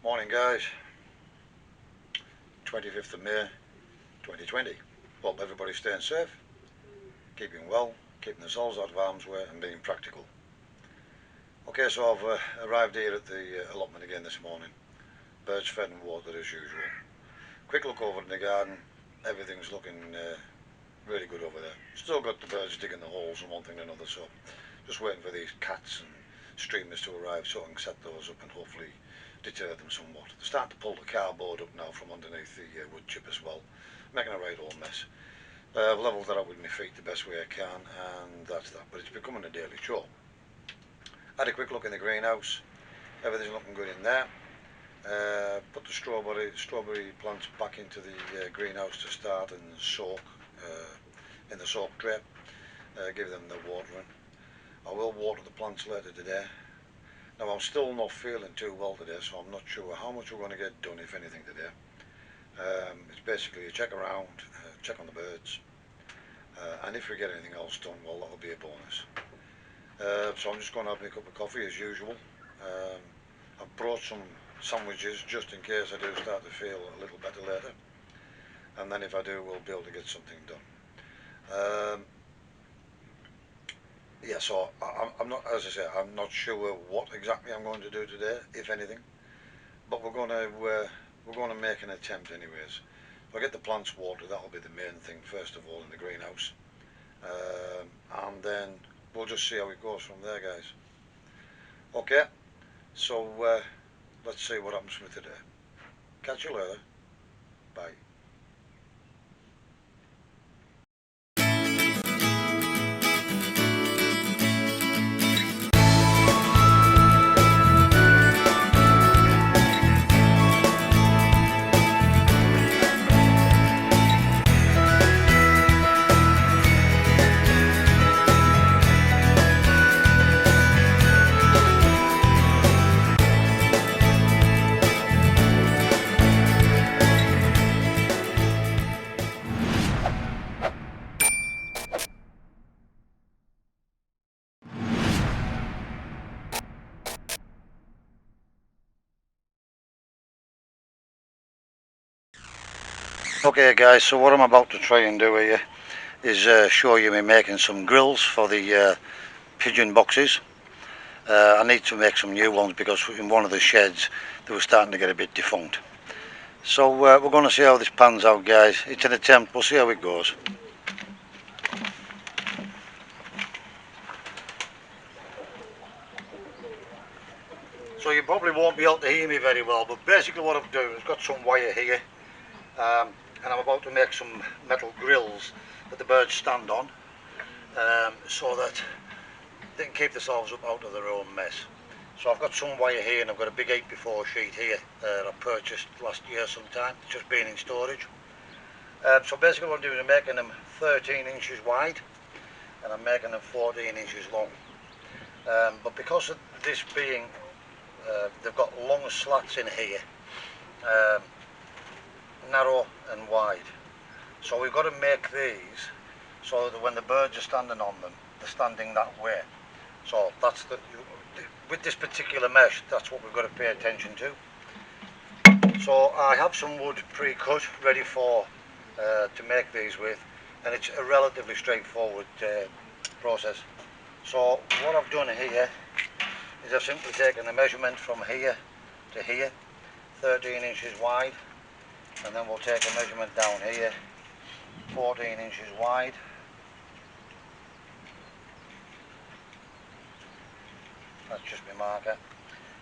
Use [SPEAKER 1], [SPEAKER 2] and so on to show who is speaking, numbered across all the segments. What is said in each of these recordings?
[SPEAKER 1] Morning guys, 25th of May 2020. Hope everybody's staying safe, keeping well, keeping themselves out of harm's way and being practical. Okay, so I've arrived here at the allotment again this morning. Birds fed and watered as usual. Quick look over in the garden, everything's looking really good over there. Still got the birds digging the holes and one thing and another, so just waiting for these cats and streamers to arrive so I can set those up and hopefully deter them somewhat. They're starting to pull the cardboard up now from underneath the wood chip as well, making a right old mess. I've levelled that up with my feet the best way I can, and that's that, but it's becoming a daily chore. Had a quick look in the greenhouse, everything's looking good in there. Put the strawberry plants back into the greenhouse to start and soak in the soak tray, give them the watering. I will water the plants later today. Now I'm still not feeling too well today, so I'm not sure how much we're going to get done, if anything, today. It's basically a check around, check on the birds, and if we get anything else done, well, that'll be a bonus. So I'm just going to have me a cup of coffee as usual. I've brought some sandwiches just in case I do start to feel a little better later, and then if I do, we'll be able to get something done. Yeah, so I'm not, as I say, I'm not sure what exactly I'm going to do today, if anything, but we're going to make an attempt anyways. If I get the plants watered, that'll be the main thing first of all in the greenhouse, and then we'll just see how it goes from there, guys. Okay, so let's see what happens for today. Catch you later. Bye. Okay guys, so what I'm about to try and do here is show you me making some grills for the pigeon boxes. I need to make some new ones because in one of the sheds they were starting to get a bit defunct. So we're going to see how this pans out, guys. It's an attempt, we'll see how it goes. So you probably won't be able to hear me very well, but basically what I've done is got some wire here, and I'm about to make some metal grills that the birds stand on, so that they can keep themselves up out of their own mess. So I've got some wire here, and I've got a big V54 sheet here that I purchased last year sometime. It's just been in storage. So basically what I'm doing is I'm making them 13 inches wide, and I'm making them 14 inches long. But because of this being, they've got long slats in here, narrow and wide, so we've got to make these so that when the birds are standing on them, they're standing that way. So that's with this particular mesh, that's what we've got to pay attention to. So I have some wood pre-cut ready for to make these with, and it's a relatively straightforward process. So what I've done here is I've simply taken the measurement from here to here, 13 inches wide, and then we'll take a measurement down here, 14 inches wide. That's just my marker.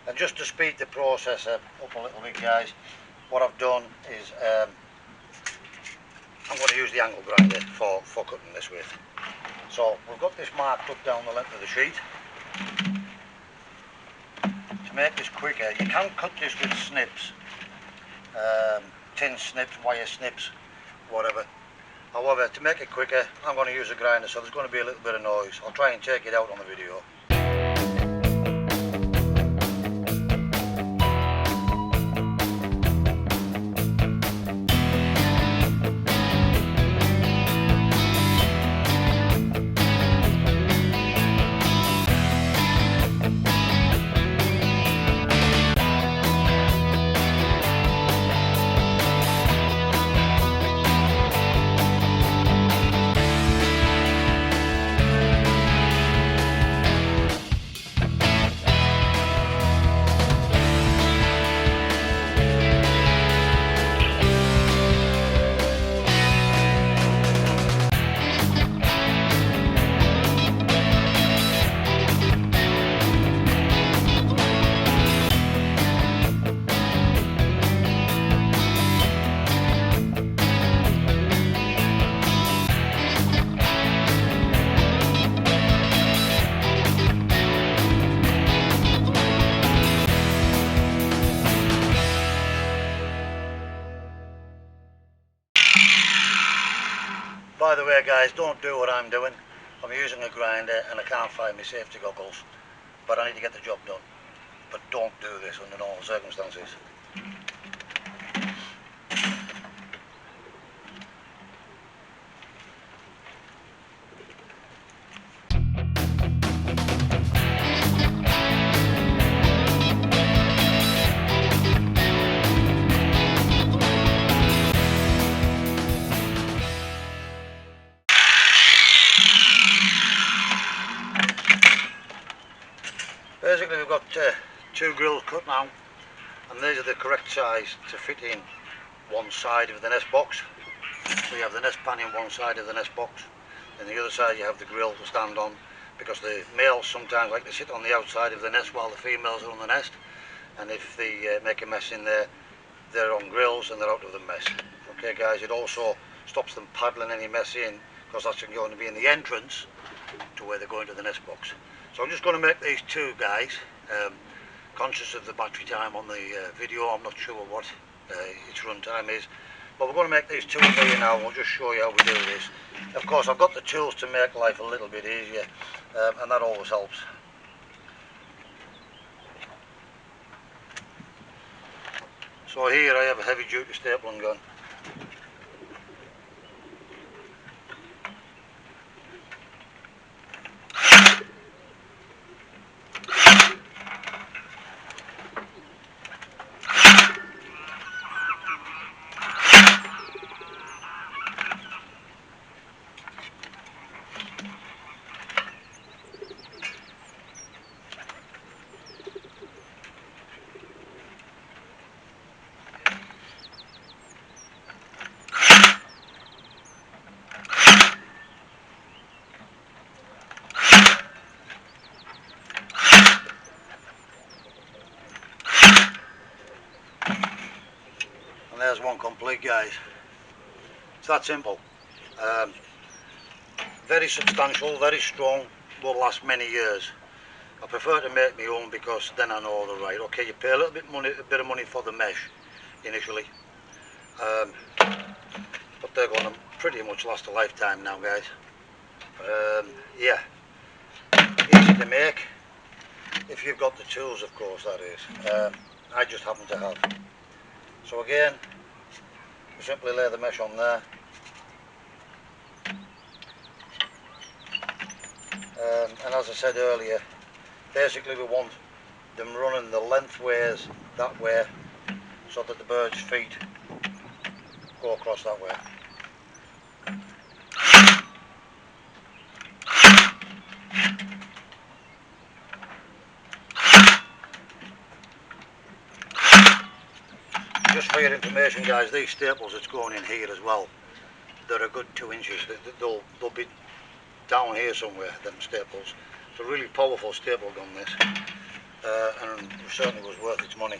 [SPEAKER 1] And just to speed the process up a little bit, guys, what I've done is I'm going to use the angle grinder for cutting this with. So we've got this marked up down the length of the sheet. To make this quicker, you can cut this with snips, tin snips, wire snips, whatever. However, to make it quicker, I'm going to use a grinder, so there's going to be a little bit of noise. I'll try and take it out on the video. By the way guys, don't do what I'm doing. I'm using a grinder and I can't find my safety goggles, but I need to get the job done. But don't do this under normal circumstances. Basically we've got two grills cut now, and these are the correct size to fit in one side of the nest box. So you have the nest pan in one side of the nest box, and the other side you have the grill to stand on, because the males sometimes like to sit on the outside of the nest while the females are on the nest, and if they make a mess in there, they're on grills and they're out of the mess. Okay guys, it also stops them paddling any mess in, because that's going to be in the entrance to where they're going to the nest box. So I'm just going to make these two guys, conscious of the battery time on the video. I'm not sure what its run time is, but we're going to make these two here now, and we'll just show you how we do this. Of course I've got the tools to make life a little bit easier, and that always helps. So here I have a heavy duty stapling gun. And there's one complete, guys. It's that simple. Very substantial, very strong, will last many years. I prefer to make my own because then I know they're right. Okay, you pay a little bit of money for the mesh initially, but they're going to pretty much last a lifetime now, guys. Yeah, easy to make if you've got the tools, of course, that is. I just happen to have. So again, we simply lay the mesh on there. And as I said earlier, basically we want them running the lengthways that way, so that the bird's feet go across that way. Just for your information guys, these staples that's going in here as well, they're a good 2 inches. They'll be down here somewhere, them staples. It's a really powerful staple gun this, and it certainly was worth its money.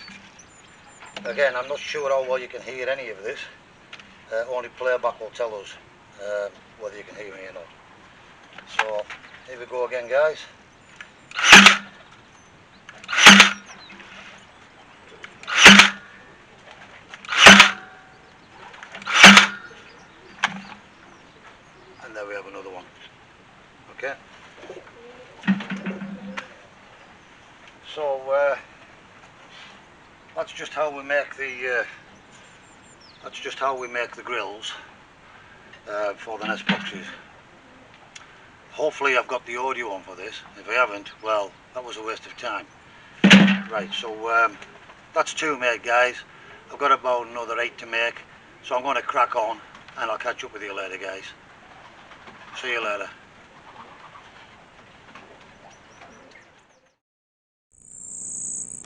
[SPEAKER 1] Again, I'm not sure how well you can hear any of this. Only playback will tell us whether you can hear me or not. So here we go again, guys. And there we have another one. Okay. So that's just how we make the grills for the nest boxes. Hopefully I've got the audio on for this. If I haven't, well, that was a waste of time. Right, so that's 2 made, guys. I've got about another 8 to make, so I'm going to crack on and I'll catch up with you later, guys. See you later.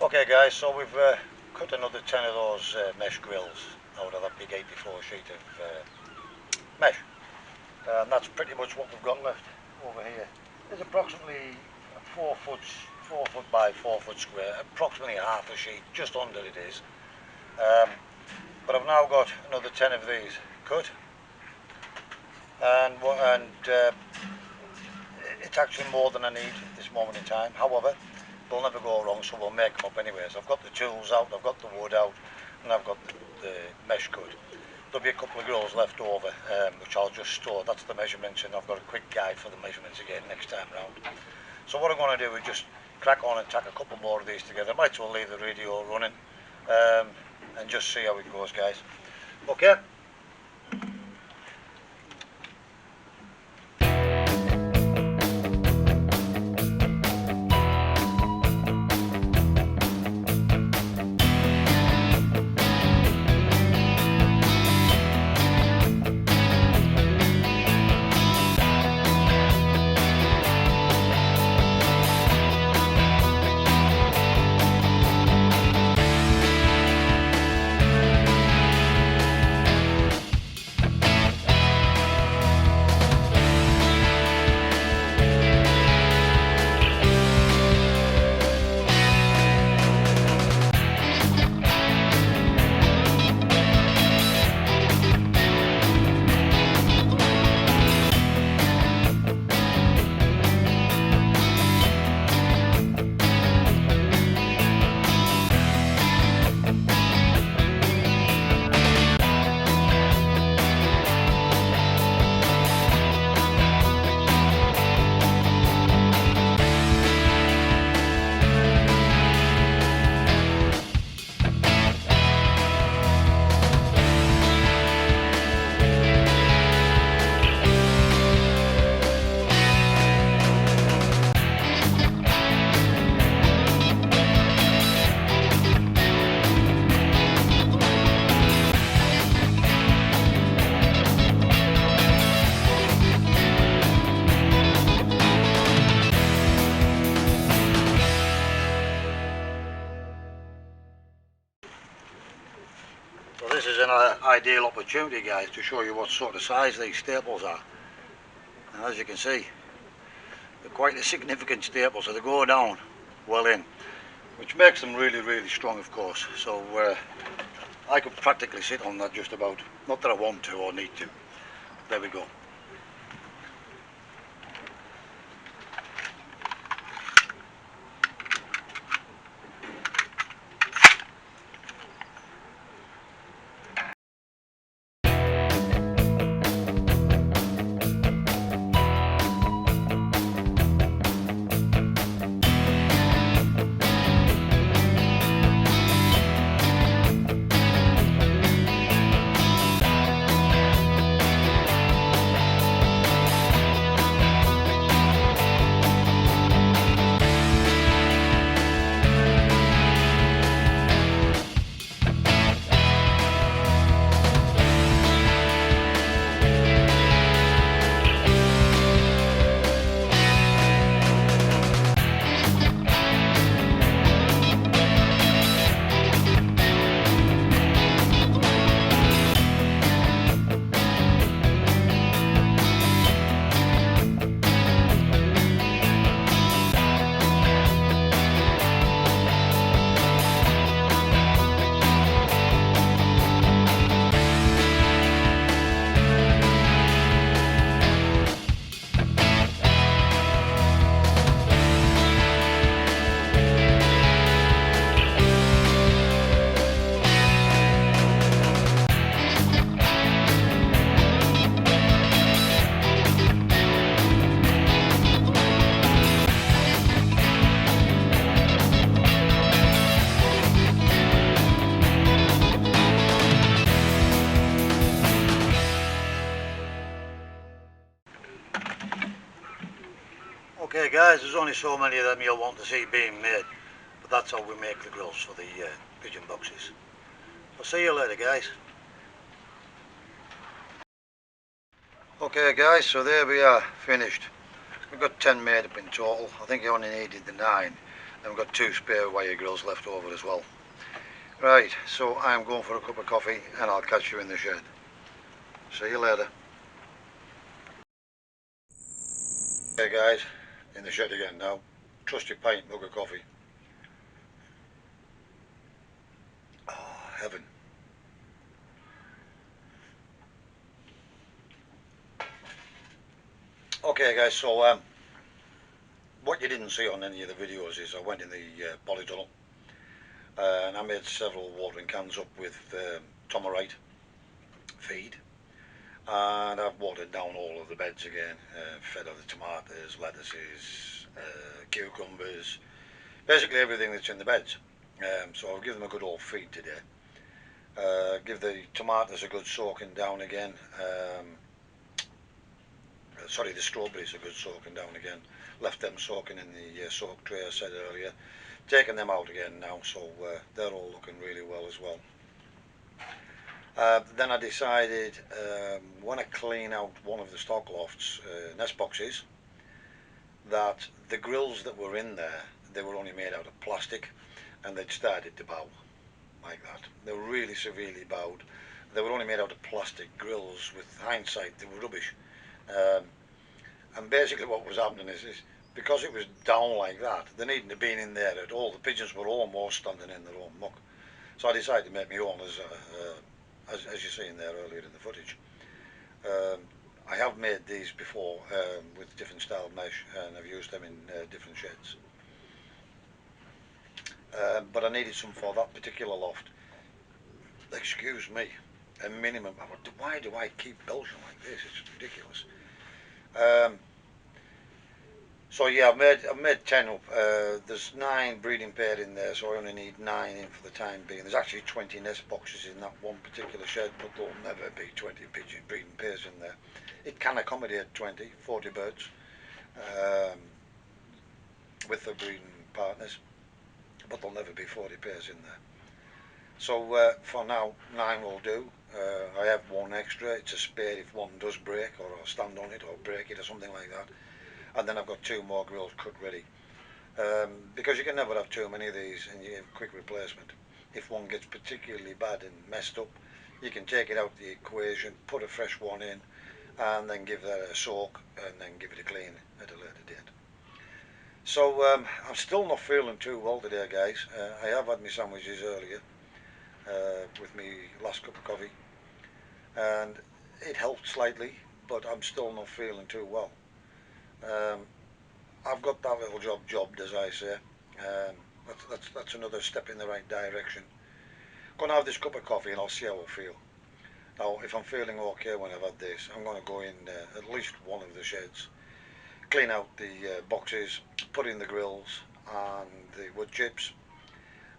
[SPEAKER 1] Okay guys, so we've cut another 10 of those mesh grills out of that big 84 sheet of mesh. And that's pretty much what we've got left over here. There's approximately 4 foot by 4 foot square, approximately half a sheet, just under it is. But I've now got another 10 of these cut, and it's actually more than I need at this moment in time. However, they'll never go wrong, so we'll make them up anyways. I've got the tools out, I've got the wood out, and I've got the mesh cut. there'll be a couple of grills left over, which I'll just store. That's the measurements, and I've got a quick guide for the measurements again next time round. So what I'm going to do is just crack on and tack a couple more of these together. Might as well leave the radio running and just see how it goes, guys. Okay. So this is an ideal opportunity, guys, to show you what sort of size these staples are. And as you can see, they're quite a significant staple, so they go down well in, which makes them really, really strong, of course. So I could practically sit on that just about. Not that I want to or need to. There we go. Okay guys, there's only so many of them you'll want to see being made, but that's how we make the grills for the pigeon boxes. I'll see you later, guys. Okay guys, so there we are, finished. We've got 10 made up in total. I think I only needed the 9, and we've got 2 spare wire grills left over as well. Right, so I'm going for a cup of coffee and I'll catch you in the shed. See you later. Okay guys, in the shed again now. Trusty pint mug of coffee. Oh, heaven. Okay guys, so what you didn't see on any of the videos is I went in the polytunnel and I made several watering cans up with Tomerite feed, and I've watered down all of the beds again, fed her the tomatoes, lettuces, cucumbers, basically everything that's in the beds. So I'll give them a good old feed today. Give the tomatoes a good soaking down again. Sorry, the strawberries a good soaking down again. Left them soaking in the soak tray I said earlier. Taking them out again now, so they're all looking really well as well. Then I decided when I clean out one of the stock lofts nest boxes, that the grills that were in there, they were only made out of plastic, and they'd started to bow like that. They were really severely bowed. They were only made out of plastic grills. With hindsight, they were rubbish. And basically what was happening is because it was down like that, they needn't have been in there at all. The pigeons were almost standing in their own muck. So I decided to make my own, as you see in there earlier in the footage. I have made these before with different style mesh, and I've used them in different sheds. But I needed some for that particular loft. Excuse me, a minimum. Why do I keep belching like this? It's ridiculous. So yeah, I've made 10 up. There's 9 breeding pair in there, so I only need 9 in for the time being. There's actually 20 nest boxes in that one particular shed, but there'll never be 20 pigeon breeding pairs in there. It can accommodate 20, 40 birds with the breeding partners, but there'll never be 40 pairs in there. So for now, 9 will do. I have one extra. It's a spare if one does break, or I'll stand on it or break it or something like that. And then I've got 2 more grills cut ready. Because you can never have too many of these, and you have quick replacement. If one gets particularly bad and messed up, you can take it out of the equation, put a fresh one in, and then give that a soak, and then give it a clean at a later date. So I'm still not feeling too well today, guys. I have had my sandwiches earlier with my last cup of coffee, and it helped slightly, but I'm still not feeling too well. I've got that little job jobbed, as I say. That's another step in the right direction. Gonna have this cup of coffee and I'll see how I feel. Now, if I'm feeling okay when I've had this, I'm gonna go in at least one of the sheds, clean out the boxes, put in the grills and the wood chips,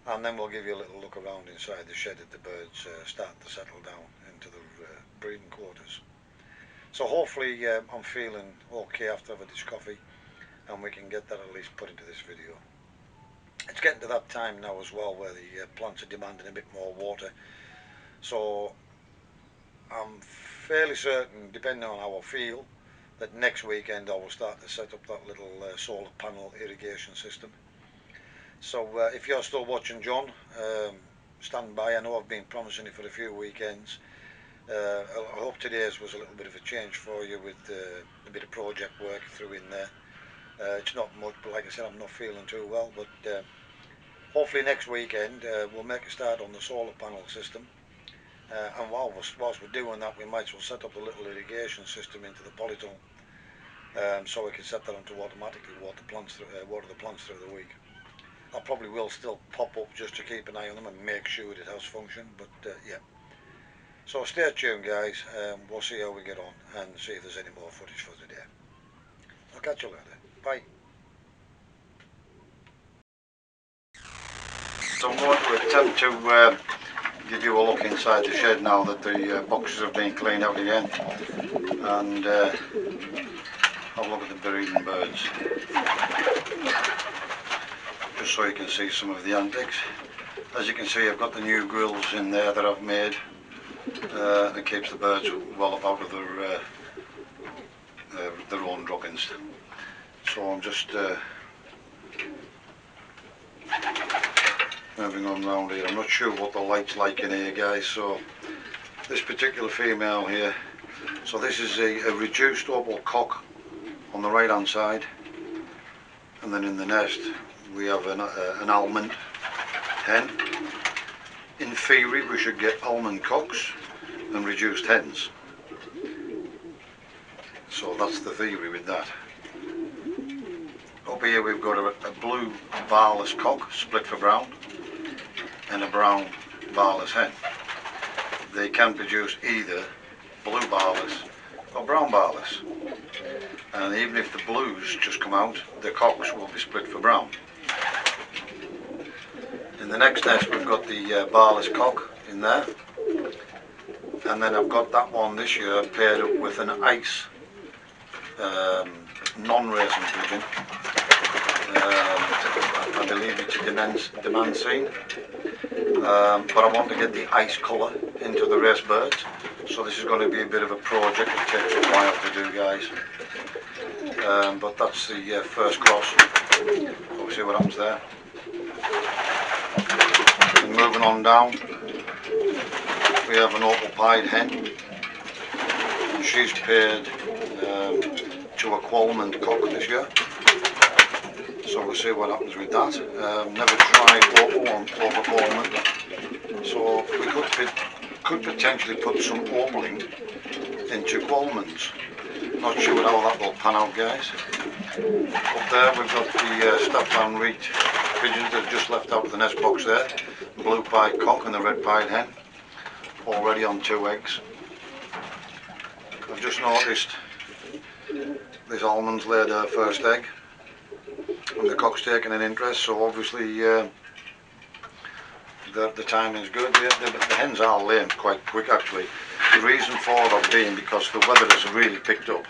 [SPEAKER 1] and then we'll give you a little look around inside the shed at the birds start to settle down into the breeding quarters. So hopefully I'm feeling okay after I've had this coffee, and we can get that at least put into this video. It's getting to that time now as well where the plants are demanding a bit more water, so I'm fairly certain, depending on how I feel, that next weekend I will start to set up that little solar panel irrigation system. So if you're still watching, John, stand by. I know I've been promising it for a few weekends. I hope today's was a little bit of a change for you with a bit of project work through in there. It's not much, but like I said, I'm not feeling too well, but hopefully next weekend we'll make a start on the solar panel system, and whilst we're doing that, we might as well set up a little irrigation system into the polytunnel, so we can set that on to automatically water the plants through the week. I probably will still pop up just to keep an eye on them and make sure it has function, but yeah. So stay tuned, guys. We'll see how we get on and see if there's any more footage for today. I'll catch you later. Bye. So I'm going to attempt to give you a look inside the shed now that the boxes have been cleaned out again, and have a look at the breeding birds, just so you can see some of the antics. As you can see, I've got the new grills in there that I've made. It keeps the birds well up out of their own droppings. So I'm just moving on round here. I'm not sure what the light's like in here, guys. So this particular female here, so this is a reduced opal cock on the right hand side, and then in the nest we have an almond hen. In theory we should get almond cocks and reduced hens, so that's the theory with that. Up here we've got a blue barless cock split for brown and a brown barless hen. they can produce either blue barless or brown barless, and even if the blues just come out, the cocks will be split for brown. In the next nest we've got the barless cock in there, and then I've got that one this year paired up with an ice non-racing pigeon. I believe it's a demand scene, but I want to get the ice colour into the race birds, so this is going to be a bit of a project. It takes a while to do, guys, but that's the first cross. We'll see what happens there. And moving on down, we have an opal pied hen, and she's paired to a Allotment cock this year, so we'll see what happens with that. Never tried opal over Allotment, so we could potentially put some opaling into Allotments. Not sure how that will pan out, guys. Up there we've got the Staffan Reed pigeons that have just left out of the nest box there. The blue pied cock and the red pied hen, already on 2 eggs. I've just noticed this almond's laid her first egg, and the cock's taking an interest, so obviously the timing's good. The hens are laying quite quick, actually. The reason for that being because the weather has really picked up.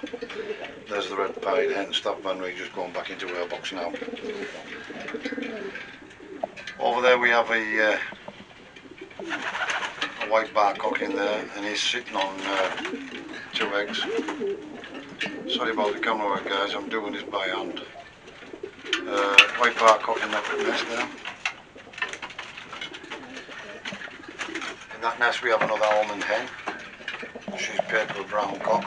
[SPEAKER 1] There's the red pied hen, Staffan Reed, just going back into her box now. Over there we have a white bar cock in there, and he's sitting on 2 eggs. Sorry about the camera work, guys, I'm doing this by hand. White bar cock in that nest there. In that nest we have another almond hen. She's paired to a brown cock.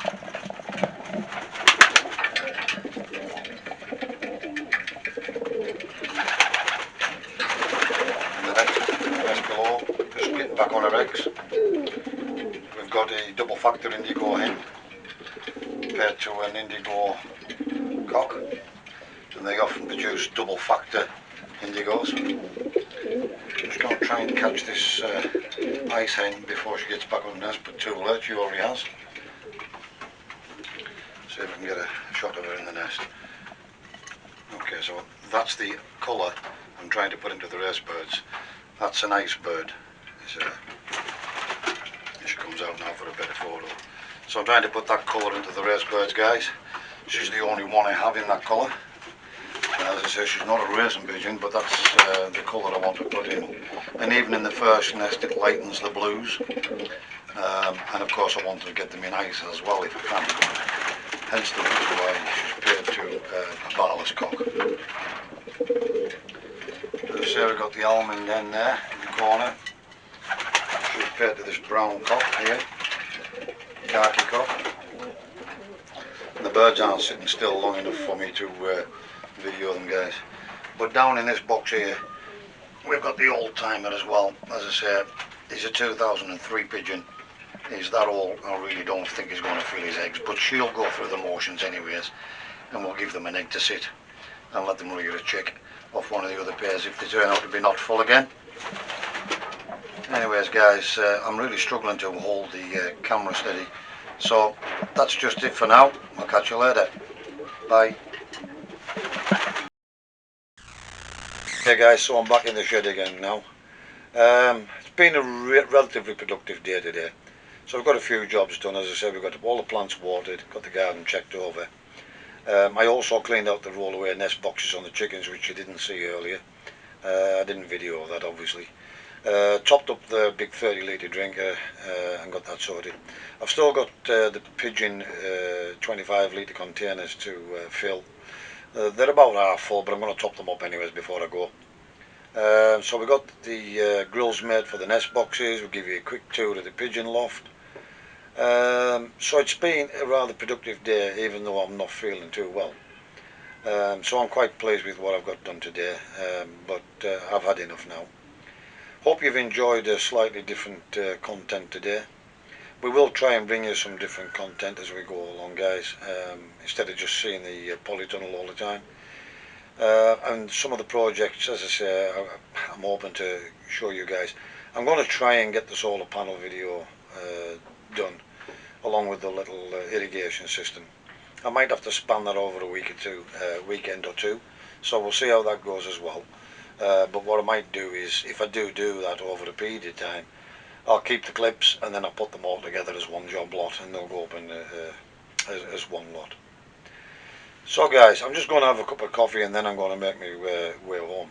[SPEAKER 1] In the nest below, just getting back on her eggs, we've got a double factor indigo hen paired to an indigo cock, and they often produce double factor indigos. I'm just going to try and catch this ice hen before she gets back on the nest, but too late, she already has. See if we can get a shot of her in the nest. Okay, so that's the colour I'm trying to put into the race birds. That's an ice bird. She comes out now for a better photo. So I'm trying to put that colour into the race birds, guys. She's the only one I have in that colour. As I say, she's not a racing pigeon, but that's the colour I want to put in. And even in the first nest it lightens the blues. And of course I want to get them in ice as well if I can. Hence the reason why she's paired to a barless cock. As I say, we've got the almond hen there in the corner. She's paired to this brown cock here, khaki cock. And the birds aren't sitting still long enough for me to video them, guys. But down in this box here we've got the old timer as well. As I say, he's a 2003 pigeon. He's that old, I really don't think he's going to fill his eggs, but she'll go through the motions anyways, and we'll give them an egg to sit and let them rear a chick off one of the other pairs if they turn out to be not full again. Anyways, guys, I'm really struggling to hold the camera steady, so that's just it for now. I'll catch you later. Bye. Okay guys, so I'm back in the shed again now. It's been a relatively productive day today. So I've got a few jobs done. As I said, we've got all the plants watered, got the garden checked over. I also cleaned out the rollaway nest boxes on the chickens, which you didn't see earlier. I didn't video that, obviously. Topped up the big 30-litre drinker and got that sorted. I've still got the pigeon 25-litre containers to fill. They're about half full, but I'm going to top them up anyways before I go. So we got the grills made for the nest boxes. We'll give you a quick tour of the pigeon loft. So it's been a rather productive day, even though I'm not feeling too well. So I'm quite pleased with what I've got done today, but I've had enough now. Hope you've enjoyed a slightly different content today. We will try and bring you some different content as we go along, guys, instead of just seeing the polytunnel all the time. And some of the projects, as I say, I'm hoping to show you guys. I'm going to try and get the solar panel video done, along with the little irrigation system. I might have to span that over a week or two, weekend or two, so we'll see how that goes as well. But what I might do is, if I do that over a period of time, I'll keep the clips and then I'll put them all together as one job lot, and they'll go up in as one lot. So guys, I'm just going to have a cup of coffee and then I'm going to make my way home.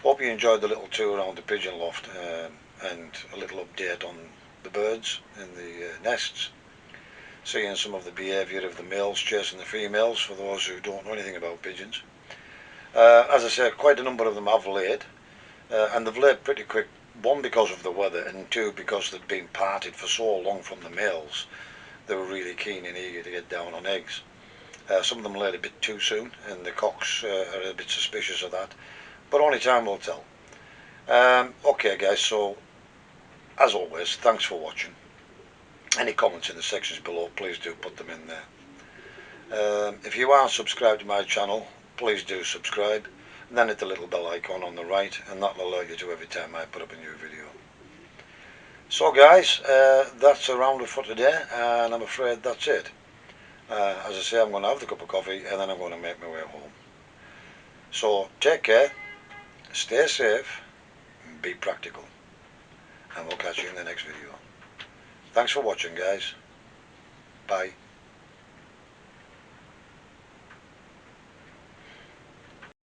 [SPEAKER 1] Hope you enjoyed the little tour around the pigeon loft and a little update on the birds in the nests. Seeing some of the behaviour of the males chasing the females, for those who don't know anything about pigeons. As I said, quite a number of them have laid, and they've laid pretty quick, one because of the weather and two because they'd been parted for so long from the males. They were really keen and eager to get down on eggs. Some of them laid a bit too soon, and the cocks are a bit suspicious of that, but only time will tell. Okay guys, so as always, thanks for watching. Any comments in the sections below, please do put them in there. If you aren't subscribed to my channel, please do subscribe, and then hit the little bell icon on the right, and that will alert you to every time I put up a new video. So guys, that's a roundup for today, and I'm afraid that's it. As I say, I'm going to have the cup of coffee and then I'm going to make my way home. So take care, stay safe, and be practical, and we'll catch you in the next video. Thanks for watching guys. Bye.